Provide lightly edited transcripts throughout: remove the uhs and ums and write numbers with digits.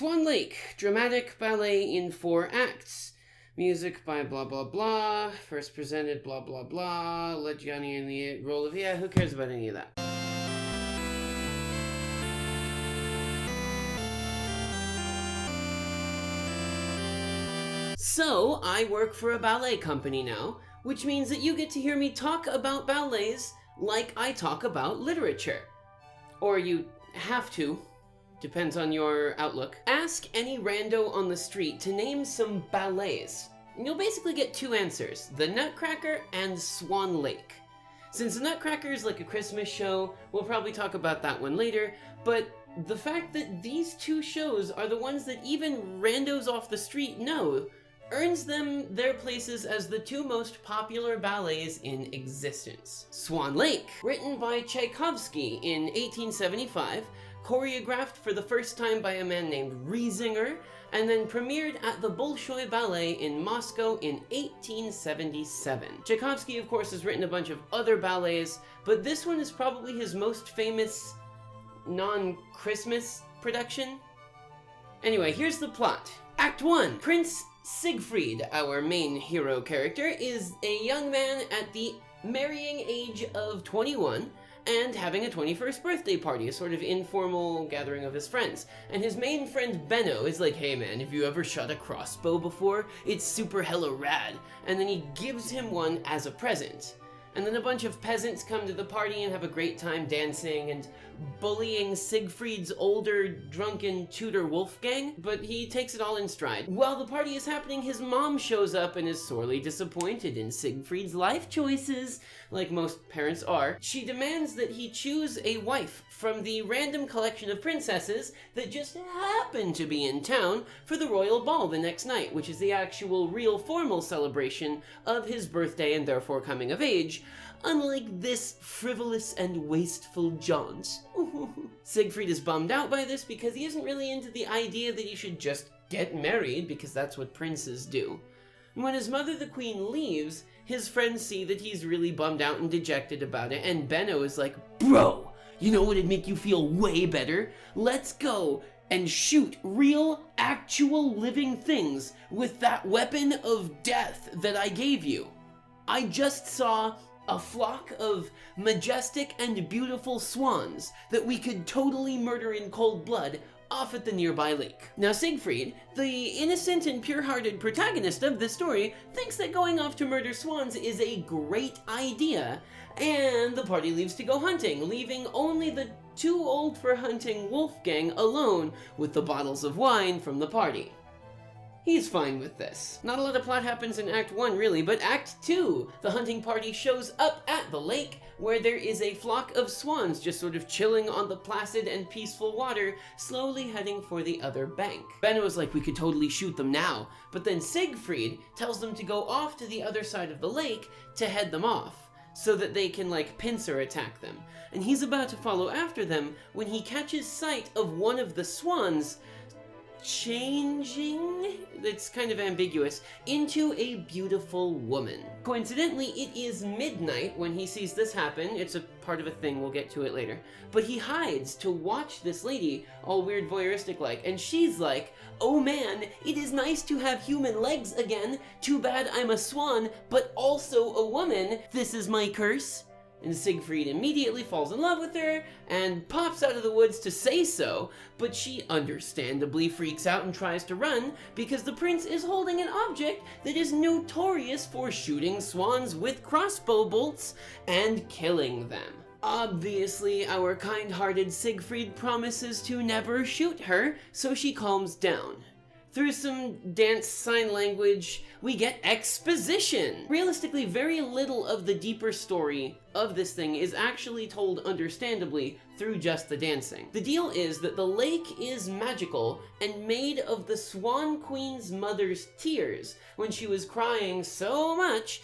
Swan Lake, dramatic ballet in 4 acts. Music by blah blah blah, first presented blah blah blah, let Johnny in the role of, who cares about any of that? So, I work for a ballet company now, which means that you get to hear me talk about ballets like I talk about literature. Or you have to. Depends on your outlook. Ask any rando on the street to name some ballets. And you'll basically get 2 answers, the Nutcracker and Swan Lake. Since the Nutcracker is like a Christmas show, we'll probably talk about that one later, but the fact that these 2 shows are the ones that even randos off the street know earns them their places as the 2 most popular ballets in existence. Swan Lake, written by Tchaikovsky in 1875, choreographed for the first time by a man named Riesinger, and then premiered at the Bolshoi Ballet in Moscow in 1877. Tchaikovsky, of course, has written a bunch of other ballets, but this one is probably his most famous non-Christmas production. Anyway, here's the plot. Act 1. Prince Siegfried, our main hero character, is a young man at the marrying age of 21, and having a 21st birthday party, a sort of informal gathering of his friends. And his main friend Benno is like, hey man, have you ever shot a crossbow before? It's super hella rad. And then he gives him one as a present. And then a bunch of peasants come to the party and have a great time dancing and bullying Siegfried's older, drunken tutor Wolfgang, but he takes it all in stride. While the party is happening, his mom shows up and is sorely disappointed in Siegfried's life choices, like most parents are. She demands that he choose a wife from the random collection of princesses that just happen to be in town for the royal ball the next night, which is the actual real formal celebration of his birthday and therefore coming of age, unlike this frivolous and wasteful jaunt. Siegfried is bummed out by this because he isn't really into the idea that he should just get married because that's what princes do. And when his mother the queen leaves, his friends see that he's really bummed out and dejected about it, and Benno is like, bro, you know what'd make you feel way better? Let's go and shoot real, actual living things with that weapon of death that I gave you. I just saw a flock of majestic and beautiful swans that we could totally murder in cold blood off at the nearby lake. Now Siegfried, the innocent and pure-hearted protagonist of this story, thinks that going off to murder swans is a great idea, and the party leaves to go hunting, leaving only the too old for hunting Wolfgang alone with the bottles of wine from the party. He's fine with this. Not a lot of plot happens in Act 1 really, but Act 2, the hunting party shows up at the lake where there is a flock of swans just sort of chilling on the placid and peaceful water, slowly heading for the other bank. Benno is like, we could totally shoot them now, but then Siegfried tells them to go off to the other side of the lake to head them off, so that they can pincer attack them. And he's about to follow after them when he catches sight of one of the swans changing, it's kind of ambiguous, into a beautiful woman. Coincidentally, it is midnight when he sees this happen. It's a part of a thing, we'll get to it later. But he hides to watch this lady, all weird voyeuristic like, and she's like, oh man, it is nice to have human legs again. Too bad I'm a swan, but also a woman. This is my curse. And Siegfried immediately falls in love with her and pops out of the woods to say so, but she understandably freaks out and tries to run because the prince is holding an object that is notorious for shooting swans with crossbow bolts and killing them. Obviously, our kind-hearted Siegfried promises to never shoot her, so she calms down. Through some dance sign language, we get exposition. Realistically, very little of the deeper story of this thing is actually told understandably through just the dancing. The deal is that the lake is magical and made of the Swan Queen's mother's tears when she was crying so much,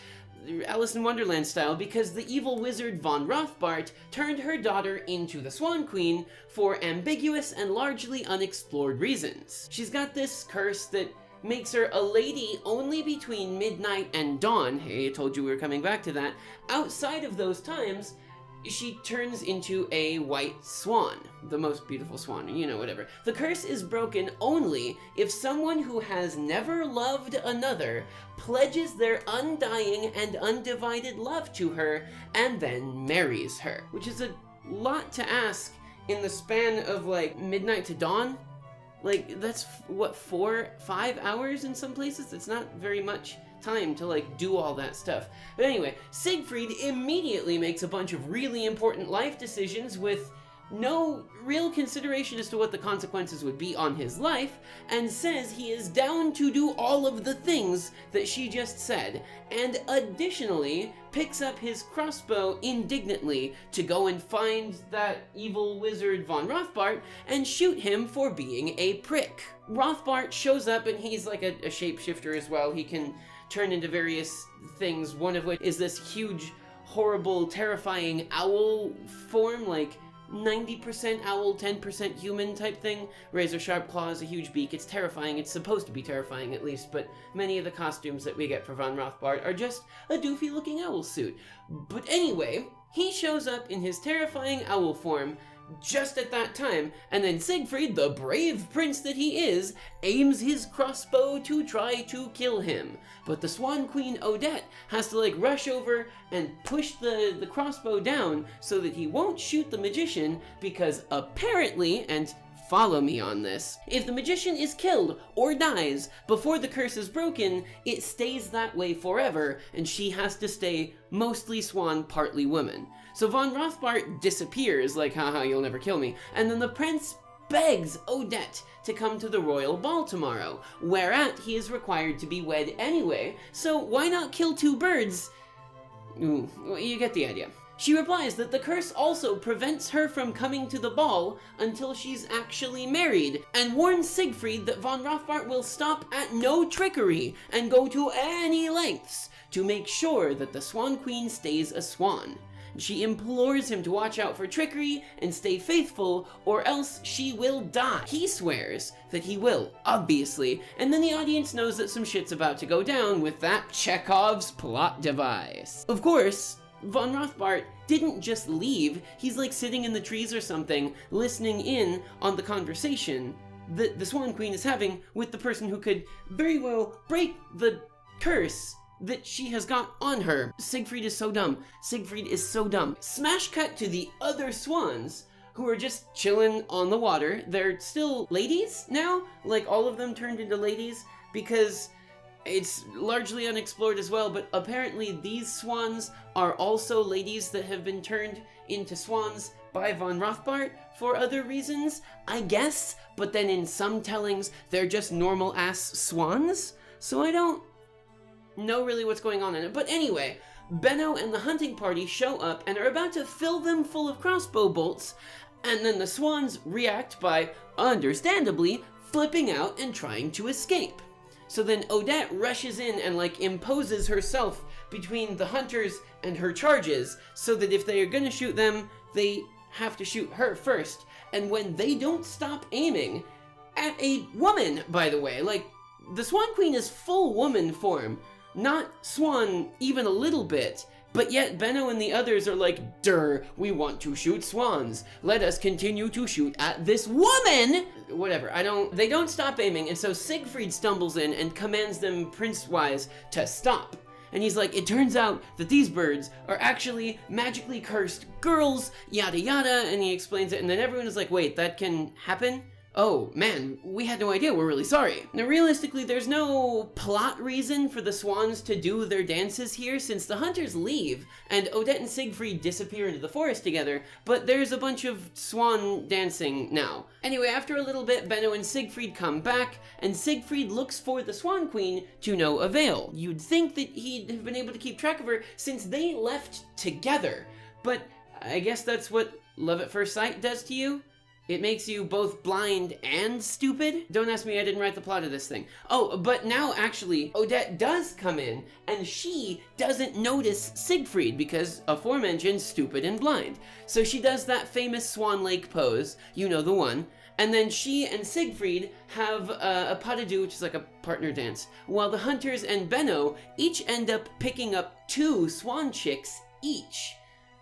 Alice in Wonderland style, because the evil wizard von Rothbart turned her daughter into the Swan Queen for ambiguous and largely unexplored reasons. She's got this curse that makes her a lady only between midnight and dawn. Hey, I told you we were coming back to that. Outside of those times, she turns into a white swan, the most beautiful swan, whatever. The curse is broken only if someone who has never loved another pledges their undying and undivided love to her and then marries her, which is a lot to ask in the span of like midnight to dawn. Like, that's what, 4-5 hours in some places? It's not very much time to like do all that stuff. But anyway, Siegfried immediately makes a bunch of really important life decisions with no real consideration as to what the consequences would be on his life, and says he is down to do all of the things that she just said, and additionally picks up his crossbow indignantly to go and find that evil wizard von Rothbart and shoot him for being a prick. Rothbart shows up, and he's like a shapeshifter as well. He can turn into various things, one of which is this huge, horrible, terrifying owl form, like 90% owl, 10% human type thing. Razor sharp claws, a huge beak. It's terrifying. It's supposed to be terrifying, at least, but many of the costumes that we get for von Rothbart are just a doofy looking owl suit. But anyway, he shows up in his terrifying owl form just at that time, and then Siegfried, the brave prince that he is, aims his crossbow to try to kill him. But the Swan Queen Odette has to like rush over and push the crossbow down so that he won't shoot the magician, because apparently, and follow me on this, if the magician is killed or dies before the curse is broken, it stays that way forever, and she has to stay mostly swan, partly woman. So von Rothbart disappears, like, haha, you'll never kill me, and then the prince begs Odette to come to the royal ball tomorrow, whereat he is required to be wed anyway, so why not kill two birds? Ooh, you get the idea. She replies that the curse also prevents her from coming to the ball until she's actually married, and warns Siegfried that von Rothbart will stop at no trickery and go to any lengths to make sure that the Swan Queen stays a swan. She implores him to watch out for trickery and stay faithful, or else she will die. He swears that he will, obviously, and then the audience knows that some shit's about to go down with that Chekhov's plot device. Of course, von Rothbart didn't just leave. He's like sitting in the trees or something, listening in on the conversation that the Swan Queen is having with the person who could very well break the curse that she has got on her. Siegfried is so dumb. Siegfried is so dumb. Smash cut to the other swans who are just chilling on the water. They're still ladies now, like all of them turned into ladies, because it's largely unexplored as well, but apparently these swans are also ladies that have been turned into swans by von Rothbart for other reasons, I guess, but then in some tellings they're just normal ass swans, so I don't know really what's going on in it. But anyway, Benno and the hunting party show up and are about to fill them full of crossbow bolts, and then the swans react by, understandably, flipping out and trying to escape. So then Odette rushes in and like imposes herself between the hunters and her charges, so that if they are gonna shoot them, they have to shoot her first. And when they don't stop aiming at a woman, by the way, like, the Swan Queen is full woman form, not swan even a little bit, but yet Benno and the others are like, "Durr, we want to shoot swans. Let us continue to shoot at this woman!" Whatever, they don't stop aiming, and so Siegfried stumbles in and commands them prince-wise to stop. And he's like, it turns out that these birds are actually magically cursed girls, yada yada, and he explains it, and then everyone is like, wait, that can happen? Oh, man, we had no idea, we're really sorry. Now, realistically, there's no plot reason for the swans to do their dances here, since the hunters leave, and Odette and Siegfried disappear into the forest together, but there's a bunch of swan dancing now. Anyway, after a little bit, Benno and Siegfried come back, and Siegfried looks for the Swan Queen to no avail. You'd think that he'd have been able to keep track of her since they left together, but I guess that's what love at first sight does to you? It makes you both blind and stupid? Don't ask me, I didn't write the plot of this thing. Oh, but now actually, Odette does come in, and she doesn't notice Siegfried because, aforementioned, stupid and blind. So she does that famous Swan Lake pose, you know the one, and then she and Siegfried have a pas de deux, which is like a partner dance, while the hunters and Benno each end up picking up 2 swan chicks each.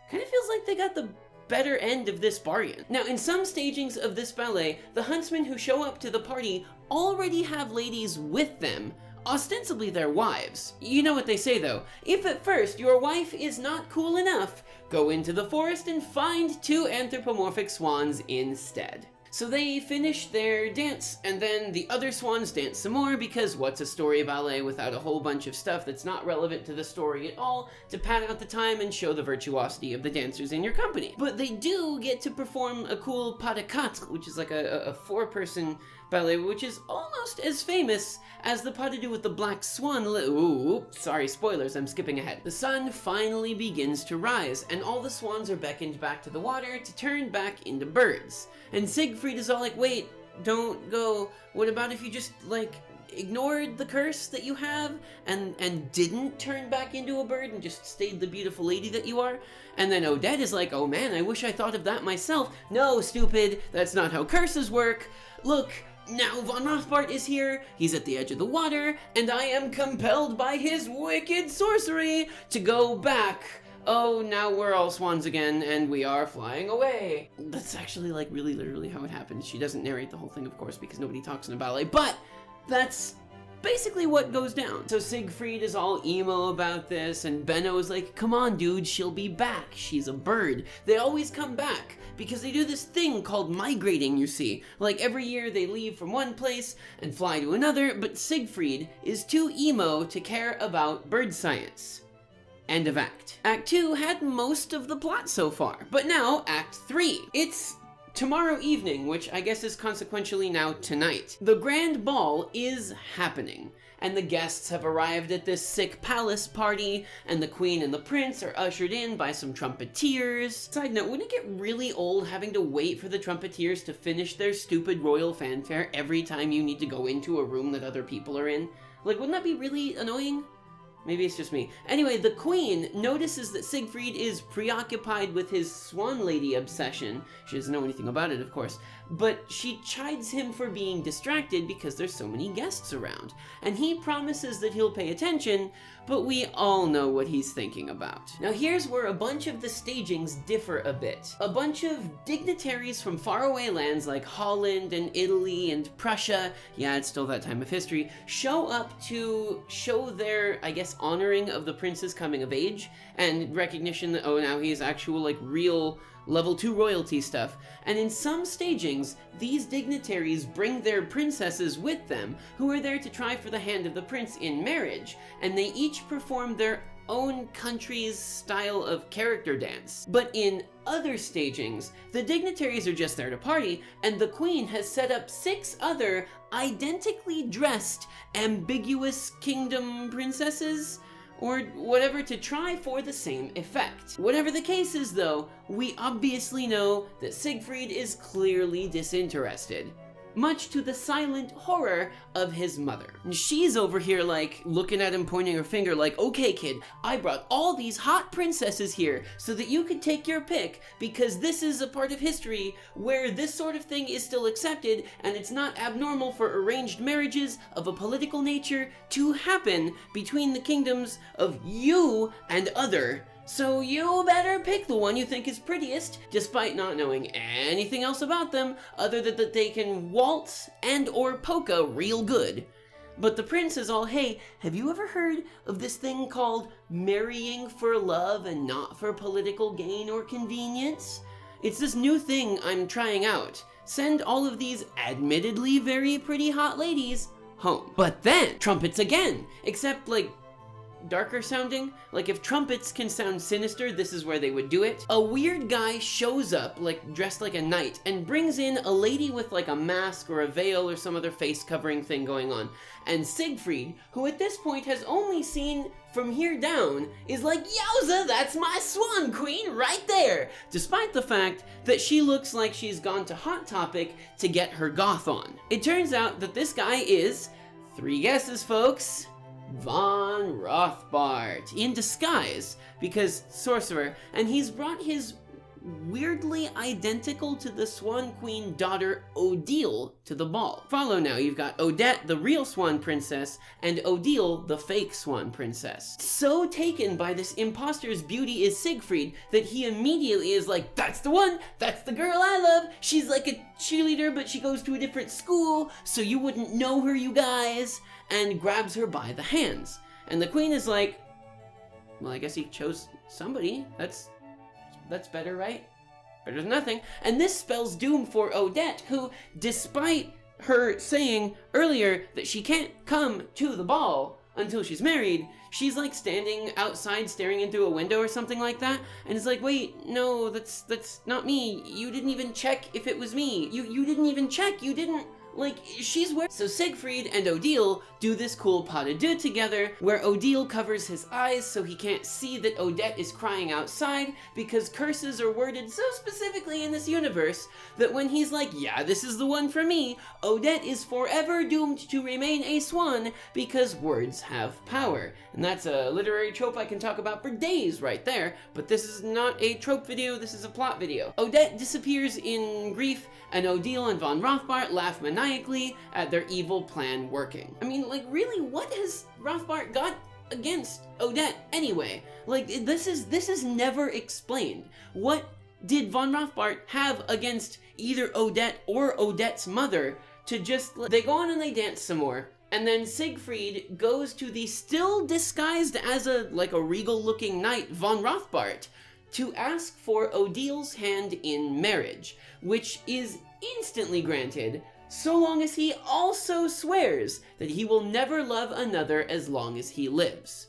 kind of feels like they got the better end of this bargain. Now, in some stagings of this ballet, the huntsmen who show up to the party already have ladies with them, ostensibly their wives. You know what they say though, if at first your wife is not cool enough, go into the forest and find 2 anthropomorphic swans instead. So they finish their dance, and then the other swans dance some more, because what's a story ballet without a whole bunch of stuff that's not relevant to the story at all to pad out the time and show the virtuosity of the dancers in your company. But they do get to perform a cool pas de quatre, which is like a 4-person ballet, which is almost as famous as the pas de deux with the black swan. Ooh, sorry, spoilers, I'm skipping ahead. The sun finally begins to rise, and all the swans are beckoned back to the water to turn back into birds. And Siegfried is all like, wait, don't go. What about if you just, like, ignored the curse that you have and didn't turn back into a bird and just stayed the beautiful lady that you are? And then Odette is like, oh man, I wish I thought of that myself. No, stupid, that's not how curses work. Look, now von Rothbart is here, he's at the edge of the water, and I am compelled by his wicked sorcery to go back. Oh, now we're all swans again, and we are flying away. That's actually, like, really literally how it happens. She doesn't narrate the whole thing, of course, because nobody talks in a ballet, but that's basically what goes down. So Siegfried is all emo about this, and Benno is like, come on, dude, she'll be back. She's a bird. They always come back, because they do this thing called migrating, you see. Like, every year they leave from one place and fly to another, but Siegfried is too emo to care about bird science. End of act. Act 2 had most of the plot so far, but now Act 3. It's tomorrow evening, which I guess is consequentially now tonight. The grand ball is happening, and the guests have arrived at this sick palace party, and the queen and the prince are ushered in by some trumpeteers. Side note, wouldn't it get really old having to wait for the trumpeteers to finish their stupid royal fanfare every time you need to go into a room that other people are in? Like, wouldn't that be really annoying? Maybe it's just me. Anyway, the queen notices that Siegfried is preoccupied with his swan lady obsession. She doesn't know anything about it, of course. But she chides him for being distracted because there's so many guests around. And he promises that he'll pay attention, but we all know what he's thinking about. Now here's where a bunch of the stagings differ a bit. A bunch of dignitaries from faraway lands like Holland and Italy and Prussia, yeah, it's still that time of history, show up to show their, I guess, honoring of the prince's coming of age and recognition that, oh, now he's actual, like, real level 2 royalty stuff. And in some stagings, these dignitaries bring their princesses with them, who are there to try for the hand of the prince in marriage, and they each perform their own country's style of character dance. But in other stagings, the dignitaries are just there to party, and the queen has set up 6 other identically dressed ambiguous kingdom princesses, or whatever, to try for the same effect. Whatever the case is though, we obviously know that Siegfried is clearly disinterested, much to the silent horror of his mother. She's over here, like, looking at him, pointing her finger like, okay kid, I brought all these hot princesses here so that you could take your pick, because this is a part of history where this sort of thing is still accepted, and it's not abnormal for arranged marriages of a political nature to happen between the kingdoms of you and other. So you better pick the one you think is prettiest, despite not knowing anything else about them other than that they can waltz and or polka real good. But the prince is all, hey, have you ever heard of this thing called marrying for love and not for political gain or convenience? It's this new thing I'm trying out. Send all of these admittedly very pretty hot ladies home. But then, trumpets again, except, like, darker sounding. Like, if trumpets can sound sinister, this is where they would do it. A weird guy shows up, like, dressed like a knight, and brings in a lady with, like, a mask or a veil or some other face covering thing going on. And Siegfried, who at this point has only seen from here down, is like, yowza, that's my swan queen right there! Despite the fact that she looks like she's gone to Hot Topic to get her goth on. It turns out that this guy is, 3 guesses folks, von Rothbart, in disguise, because sorcerer, and he's brought his weirdly identical to the Swan Queen daughter Odile to the ball. Follow now, you've got Odette, the real Swan Princess, and Odile, the fake Swan Princess. So taken by this imposter's beauty is Siegfried that he immediately is like, that's the one, that's the girl I love, she's like a cheerleader but she goes to a different school, so you wouldn't know her, you guys, and grabs her by the hands. And the queen is like, well, I guess he chose somebody, that's better, right? Better than nothing. And this spells doom for Odette, who, despite her saying earlier that she can't come to the ball until she's married, she's like standing outside staring in through a window or something like that, and is like, wait, no, that's not me. You didn't even check if it was me. You didn't even check. You didn't, like, she's where. So Siegfried and Odile do this cool pas de deux together, where Odile covers his eyes so he can't see that Odette is crying outside, because curses are worded so specifically in this universe that when he's like, yeah, this is the one for me, Odette is forever doomed to remain a swan because words have power. And that's a literary trope I can talk about for days right there, but this is not a trope video, this is a plot video. Odette disappears in grief, and Odile and von Rothbart laugh maniacally at their evil plan working. I mean, like, really, what has Rothbart got against Odette anyway? Like, this is never explained. What did von Rothbart have against either Odette or Odette's mother to just, they go on and they dance some more. And then Siegfried goes to the still disguised as a regal looking knight, von Rothbart, to ask for Odile's hand in marriage, which is instantly granted, so long as he also swears that he will never love another as long as he lives.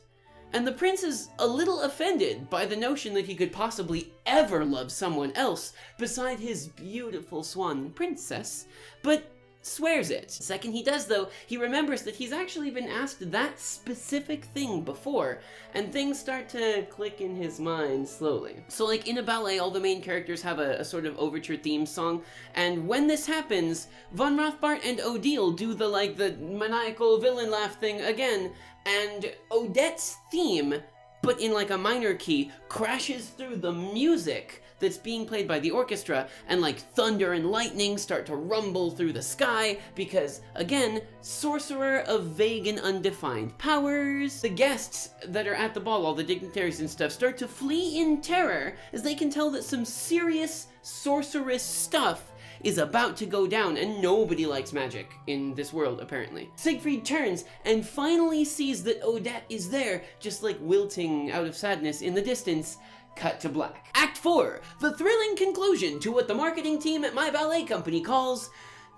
And the prince is a little offended by the notion that he could possibly ever love someone else beside his beautiful swan princess, but swears it. The second he does, though, he remembers that he's actually been asked that specific thing before, and things start to click in his mind slowly. So, like, in a ballet, all the main characters have a sort of overture theme song, and when this happens, von Rothbart and Odile do the maniacal villain laugh thing again, and Odette's theme, but in like a minor key, crashes through the music that's being played by the orchestra, and like thunder and lightning start to rumble through the sky because, again, sorcerer of vague and undefined powers. The guests that are at the ball, all the dignitaries and stuff, start to flee in terror as they can tell that some serious sorceress stuff is about to go down, and nobody likes magic in this world, apparently. Siegfried turns and finally sees that Odette is there, just like wilting out of sadness in the distance. Cut to black. Act 4, the thrilling conclusion to what the marketing team at my ballet company calls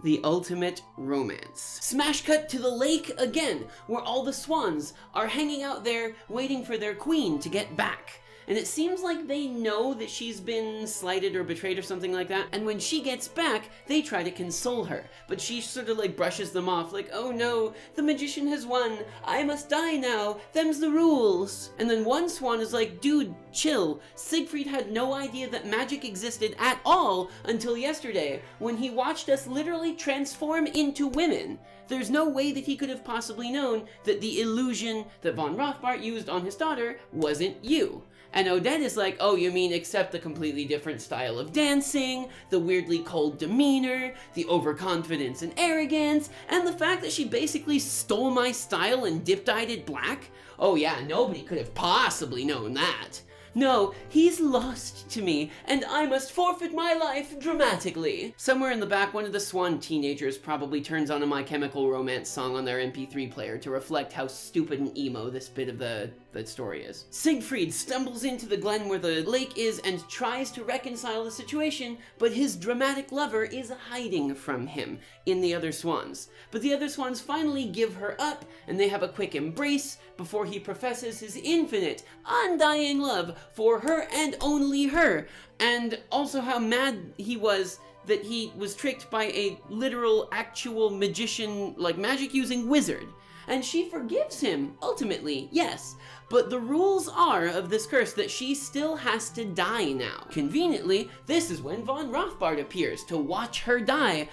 the ultimate romance. Smash cut to the lake again, where all the swans are hanging out there waiting for their queen to get back. And it seems like they know that she's been slighted or betrayed or something like that, and when she gets back, they try to console her, but she sort of like brushes them off, like, oh no, the magician has won, I must die now, them's the rules. And then one swan is like, dude, chill, Siegfried had no idea that magic existed at all until yesterday, when he watched us literally transform into women. There's no way that he could have possibly known that the illusion that von Rothbart used on his daughter wasn't you. And Odette is like, oh, you mean except the completely different style of dancing, the weirdly cold demeanor, the overconfidence and arrogance, and the fact that she basically stole my style and dip-dyed it black? Oh yeah, nobody could have possibly known that. No, he's lost to me, and I must forfeit my life dramatically. Somewhere in the back, one of the swan teenagers probably turns on a My Chemical Romance song on their MP3 player to reflect how stupid and emo this bit of the story is. Siegfried stumbles into the glen where the lake is and tries to reconcile the situation, but his dramatic lover is hiding from him in the other swans. But the other swans finally give her up, and they have a quick embrace before he professes his infinite, undying love for her and only her, and also how mad he was that he was tricked by a literal, actual magician, like magic-using wizard. And she forgives him, ultimately, yes. But the rules are of this curse that she still has to die now. Conveniently, this is when von Rothbart appears to watch her die.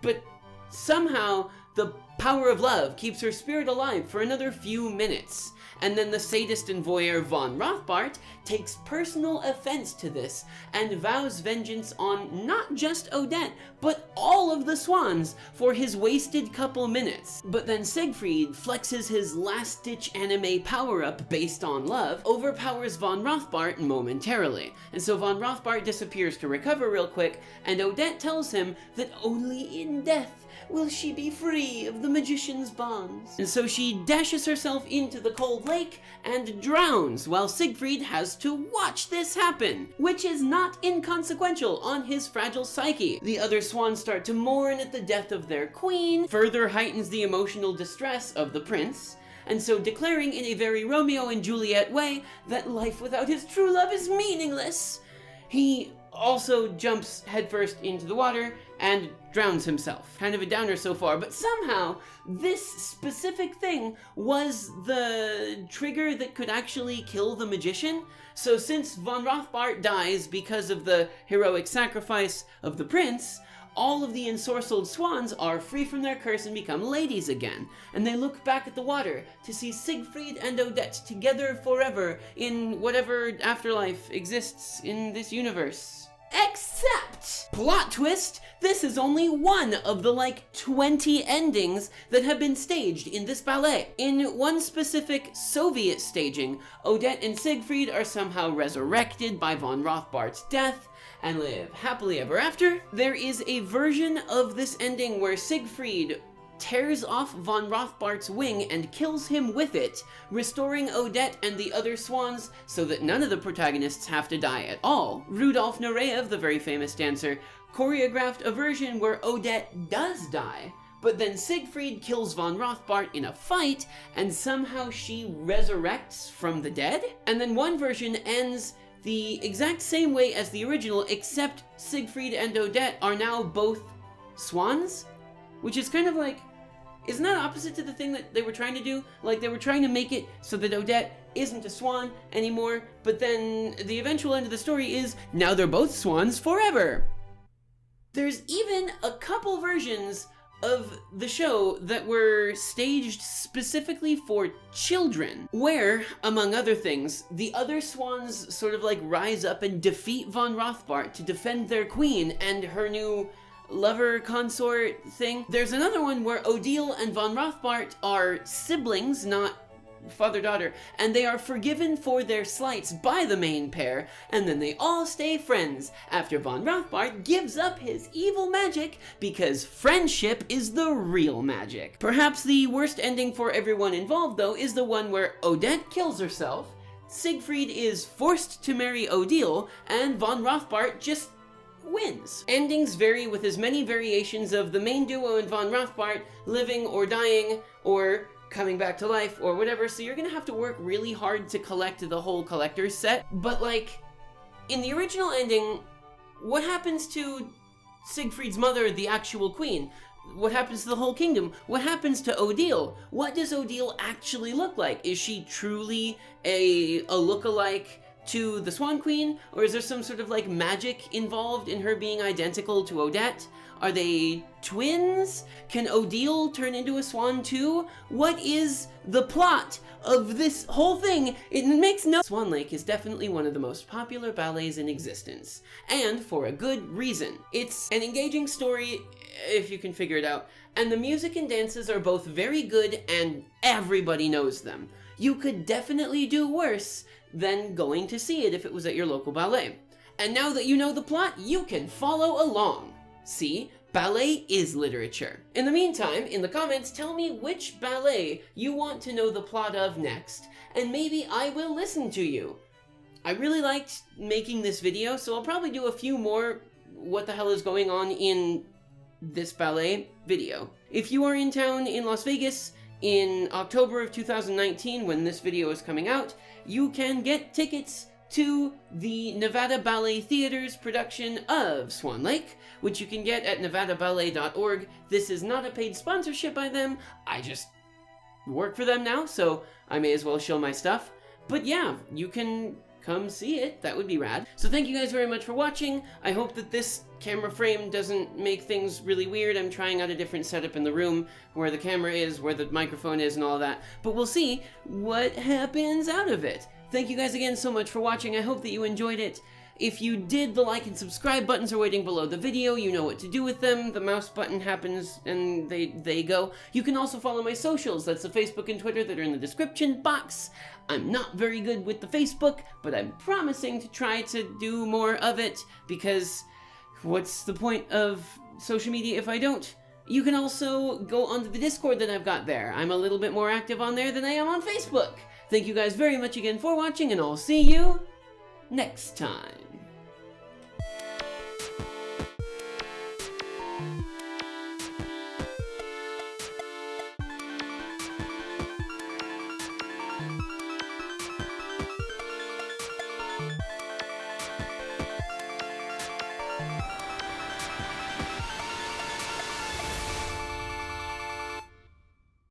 But somehow, the power of love keeps her spirit alive for another few minutes. And then the sadist and voyeur von Rothbart takes personal offense to this and vows vengeance on not just Odette, but all of the swans for his wasted couple minutes. But then Siegfried flexes his last-ditch anime power-up based on love, overpowers von Rothbart momentarily. And so von Rothbart disappears to recover real quick, and Odette tells him that only in death will she be free of the magician's bonds. And so she dashes herself into the cold lake and drowns while Siegfried has to watch this happen, which is not inconsequential on his fragile psyche. The other swans start to mourn at the death of their queen, further heightens the emotional distress of the prince, and so declaring in a very Romeo and Juliet way that life without his true love is meaningless, he also jumps headfirst into the water and drowns himself. Kind of a downer so far, but somehow this specific thing was the trigger that could actually kill the magician. So since von Rothbart dies because of the heroic sacrifice of the prince, all of the ensorcelled swans are free from their curse and become ladies again. And they look back at the water to see Siegfried and Odette together forever in whatever afterlife exists in this universe. Except, plot twist, this is only one of the like 20 endings that have been staged in this ballet. In one specific Soviet staging, Odette and Siegfried are somehow resurrected by von Rothbart's death and live happily ever after. There is a version of this ending where Siegfried tears off von Rothbart's wing and kills him with it, restoring Odette and the other swans so that none of the protagonists have to die at all. Rudolf Nureyev, the very famous dancer, choreographed a version where Odette does die, but then Siegfried kills von Rothbart in a fight, and somehow she resurrects from the dead. And then one version ends the exact same way as the original, except Siegfried and Odette are now both swans, which is kind of like, isn't that opposite to the thing that they were trying to do? Like, they were trying to make it so that Odette isn't a swan anymore, but then the eventual end of the story is, now they're both swans forever. There's even a couple versions of the show that were staged specifically for children, where, among other things, the other swans sort of like rise up and defeat von Rothbart to defend their queen and her new lover consort thing. There's another one where Odile and von Rothbart are siblings, not father-daughter, and they are forgiven for their slights by the main pair, and then they all stay friends after von Rothbart gives up his evil magic because friendship is the real magic. Perhaps the worst ending for everyone involved, though, is the one where Odette kills herself, Siegfried is forced to marry Odile, and von Rothbart just wins. Endings vary with as many variations of the main duo and von Rothbart living or dying or coming back to life or whatever, so you're gonna have to work really hard to collect the whole collector's set. But like, in the original ending, what happens to Siegfried's mother, the actual queen? What happens to the whole kingdom? What happens to Odile? What does Odile actually look like? Is she truly a look-alike to the Swan Queen, or is there some sort of like magic involved in her being identical to Odette? Are they twins? Can Odile turn into a swan too? What is the plot of this whole thing? It makes no— Swan Lake is definitely one of the most popular ballets in existence, and for a good reason. It's an engaging story, if you can figure it out, and the music and dances are both very good and everybody knows them. You could definitely do worse than going to see it if it was at your local ballet. And now that you know the plot, you can follow along. See, ballet is literature. In the meantime, in the comments, tell me which ballet you want to know the plot of next, and maybe I will listen to you. I really liked making this video, so I'll probably do a few more what the hell is going on in this ballet video. If you are in town in Las Vegas in October of 2019, when this video is coming out, you can get tickets to the Nevada Ballet Theater's production of Swan Lake, which you can get at nevadaballet.org. This is not a paid sponsorship by them. I just work for them now, so I may as well show my stuff. But yeah, you can come see it. That would be rad. So thank you guys very much for watching. I hope that this camera frame doesn't make things really weird. I'm trying out a different setup in the room where the camera is, where the microphone is, and all that. But we'll see what happens out of it. Thank you guys again so much for watching. I hope that you enjoyed it. If you did, the like and subscribe buttons are waiting below the video. You know what to do with them. The mouse button happens and they go. You can also follow my socials. That's the Facebook and Twitter that are in the description box. I'm not very good with the Facebook, but I'm promising to try to do more of it, because what's the point of social media if I don't? You can also go onto the Discord that I've got there. I'm a little bit more active on there than I am on Facebook. Thank you guys very much again for watching, and I'll see you next time.